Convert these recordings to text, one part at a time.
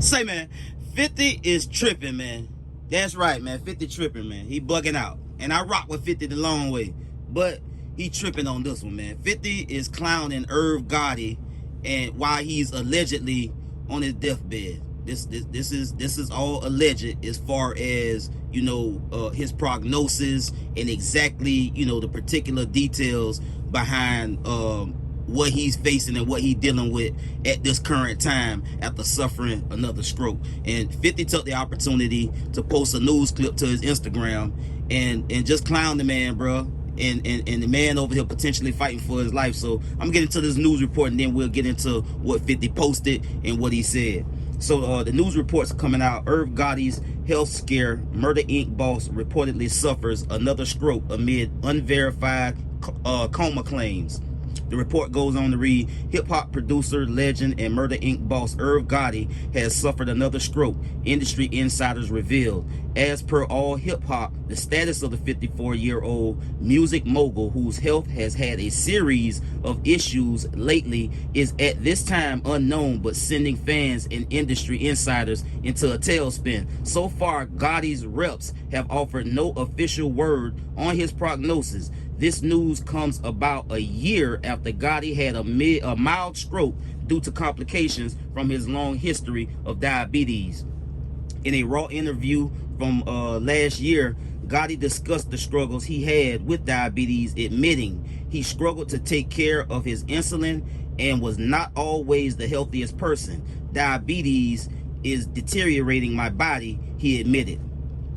Say, man, 50 is tripping, man. That's right, man. 50 tripping, man. He bugging out. And I rock with 50 the long way. But he tripping on this one, man. 50 is clowning Irv Gotti and while he's allegedly on his deathbed. This is all alleged as far as, you know, his prognosis and exactly, you know, the particular details behind what he's facing and what he's dealing with at this current time after suffering another stroke. And 50 took the opportunity to post a news clip to his Instagram and just clown the man, bro. And the man over here potentially fighting for his life. So I'm gonna get into this news report and then we'll get into what 50 posted and what he said. So the news reports are coming out. Irv Gotti's health scare, Murder Inc. boss reportedly suffers another stroke amid unverified coma claims. The report goes on to read, hip-hop producer, legend, and Murder Inc. boss Irv Gotti has suffered another stroke, industry insiders revealed. As per all hip-hop, the status of the 54-year-old music mogul, whose health has had a series of issues lately, is at this time unknown, but sending fans and industry insiders into a tailspin. So far, Gotti's reps have offered no official word on his prognosis. This news comes about a year after Gotti had a mild stroke due to complications from his long history of diabetes. In a raw interview from last year, Gotti discussed the struggles he had with diabetes, admitting he struggled to take care of his insulin and was not always the healthiest person. Diabetes is deteriorating my body, he admitted.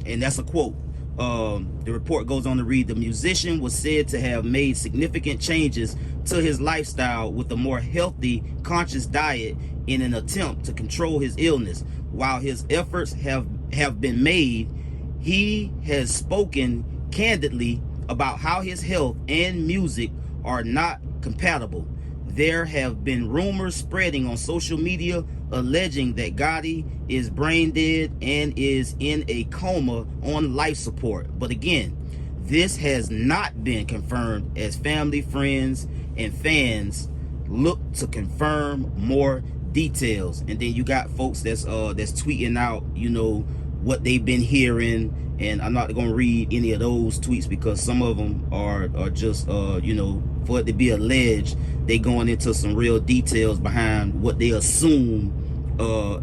And that's a quote. The report goes on to read, the musician was said to have made significant changes to his lifestyle with a more healthy, conscious diet in an attempt to control his illness. While his efforts have been made, he has spoken candidly about how his health and music are not compatible. There have been rumors spreading on social media alleging that Gotti is brain dead and is in a coma on life support. But again, this has not been confirmed as family, friends, and fans look to confirm more details. And then you got folks that's tweeting out, you know, what they've been hearing. And I'm not going to read any of those tweets because some of them are just, you know, for it to be alleged, they going into some real details behind what they assume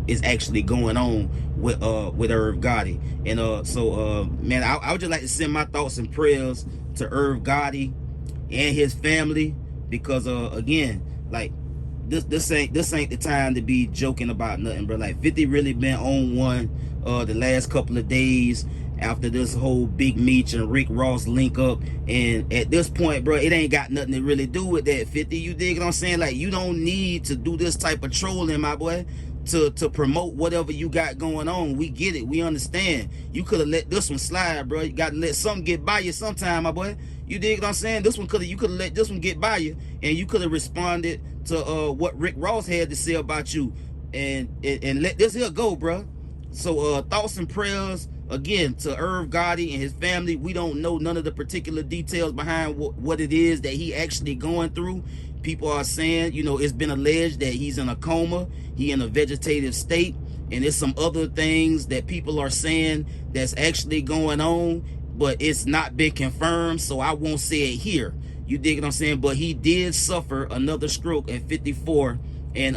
is actually going on with Irv Gotti. And so man, I would just like to send my thoughts and prayers to Irv Gotti and his family, because again, like this ain't the time to be joking about nothing, bro. Like 50 really been on one the last couple of days after this whole Big Meech and Rick Ross link up. And at this point, bro, it ain't got nothing to really do with that, 50. You dig what I'm saying? Like, you don't need to do this type of trolling, my boy, to promote whatever you got going on. We get it. We understand. You could have let this one slide, bro. You got to let something get by you sometime, my boy. You dig what I'm saying? You could have let this one get by you, and you could have responded to what Rick Ross had to say about you, and let this here go, bro. So thoughts and prayers again to Irv Gotti and his family. We don't know none of the particular details behind what it is that he actually going through. People are saying, you know, it's been alleged that he's in a coma, he in a vegetative state, and there's some other things that people are saying that's actually going on, but it's not been confirmed, so I won't say it here. You dig what I'm saying? But he did suffer another stroke at 54, and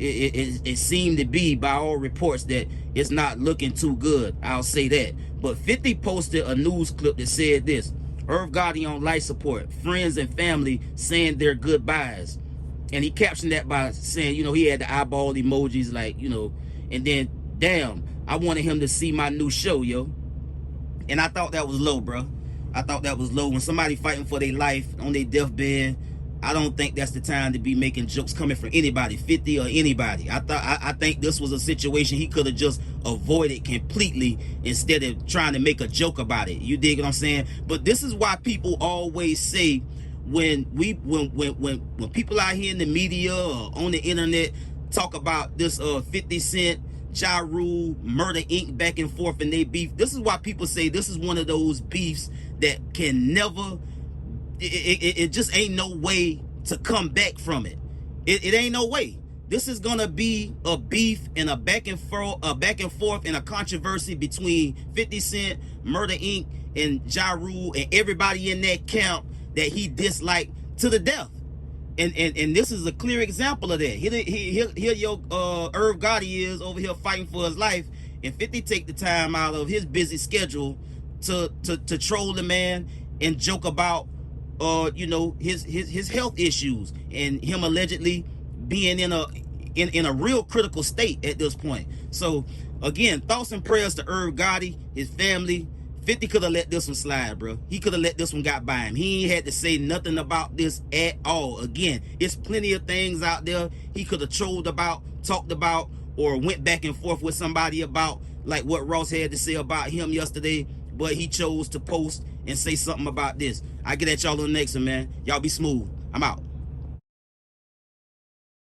it seemed to be, by all reports, that it's not looking too good. I'll say that. But 50 posted a news clip that said this: Irv Gotti on life support, friends and family saying their goodbyes. And he captioned that by saying, you know, he had the eyeball emojis, like, you know, and then, damn, I wanted him to see my new show, yo. And I thought that was low, bro. I thought that was low. When somebody fighting for their life on their deathbed, I don't think that's the time to be making jokes coming from anybody, 50 or anybody. I think this was a situation he could have just avoided completely instead of trying to make a joke about it. You dig what I'm saying? But this is why people always say, when people out here in the media or on the internet talk about this 50 Cent, Ja Rule, Murder Inc. back and forth and they beef, this is why people say this is one of those beefs that can never, it just ain't no way to come back from it. It ain't no way. this is gonna be a beef and a back and forth and a controversy between 50 Cent, Murder Inc., and Ja Rule and everybody in that camp that he disliked to the death. And this is a clear example of that. Here your Irv Gotti is over here fighting for his life, and 50 take the time out of his busy schedule to troll the man and joke about his health issues and him allegedly being in a real critical state at this point. So again, thoughts and prayers to Irv Gotti, his family. 50 could have let this one slide, bro. He could have let this one got by him. He ain't had to say nothing about this at all. Again, it's plenty of things out there he could have trolled about, talked about, or went back and forth with somebody about, like what Ross had to say about him yesterday, but he chose to post and say something about this. I get at y'all on the next one, man. Y'all be smooth. I'm out.